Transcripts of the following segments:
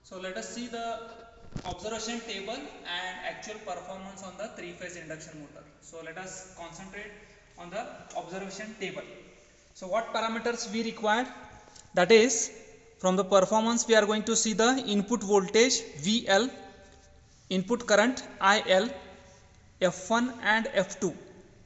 So let us see the observation table and actual performance on the three-phase induction motor. So let us concentrate on the observation table. So what parameters we require? That is, from the performance we are going to see the input voltage VL, input current IL, F1 and F2.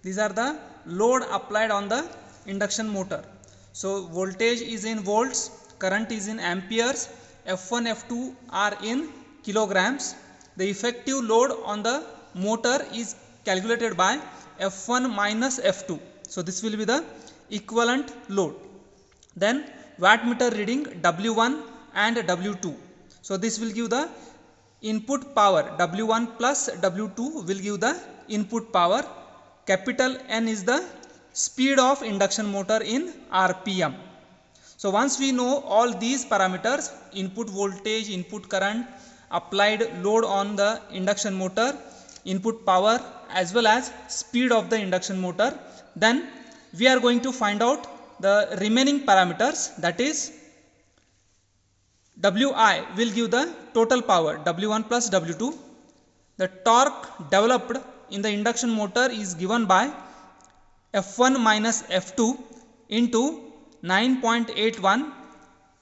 These are the load applied on the induction motor. So voltage is in volts, current is in amperes, F1, F2 are in kilograms. The effective load on the motor is calculated by F1 minus F2. So this will be the equivalent load. Then wattmeter reading W1 and W2. So this will give the input power. W1 plus W2 will give the input power. Capital N is the speed of induction motor in RPM. So once we know all these parameters, input voltage, input current, applied load on the induction motor, input power as well as speed of the induction motor, then we are going to find out the remaining parameters, that is Wi will give the total power W1 plus W2. The torque developed in the induction motor is given by F1 minus F2 into 9.81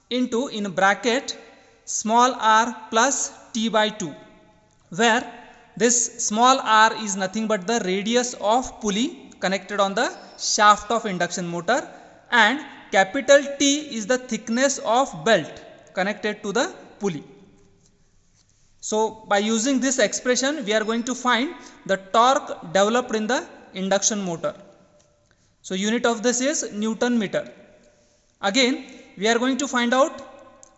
into in bracket small r plus T by 2, where this small r is nothing but the radius of pulley connected on the shaft of induction motor, and capital T is the thickness of belt connected to the pulley. So by using this expression we are going to find the torque developed in the induction motor. So unit of this is Newton meter. Again we are going to find out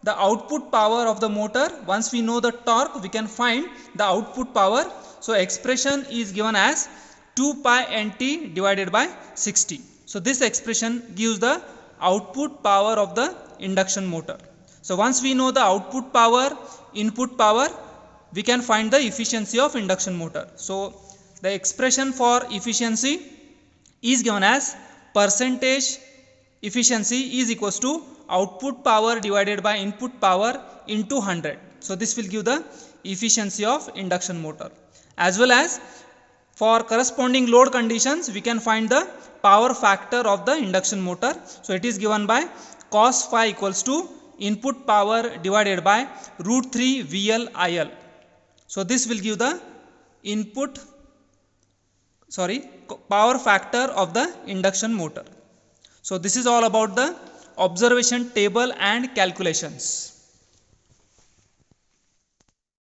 the output power of the motor. Once we know the torque, we can find the output power. So expression is given as 2 pi nt divided by 60. So this expression gives the output power of the induction motor. So once we know the output power, input power, we can find the efficiency of induction motor. So the expression for efficiency is given as percentage efficiency is equals to output power divided by input power into 100. So this will give the efficiency of induction motor. As well as for corresponding load conditions, we can find the power factor of the induction motor. So it is given by cos phi equals to input power divided by root 3 VL IL. So this will give the power factor of the induction motor. So this is all about the observation table and calculations.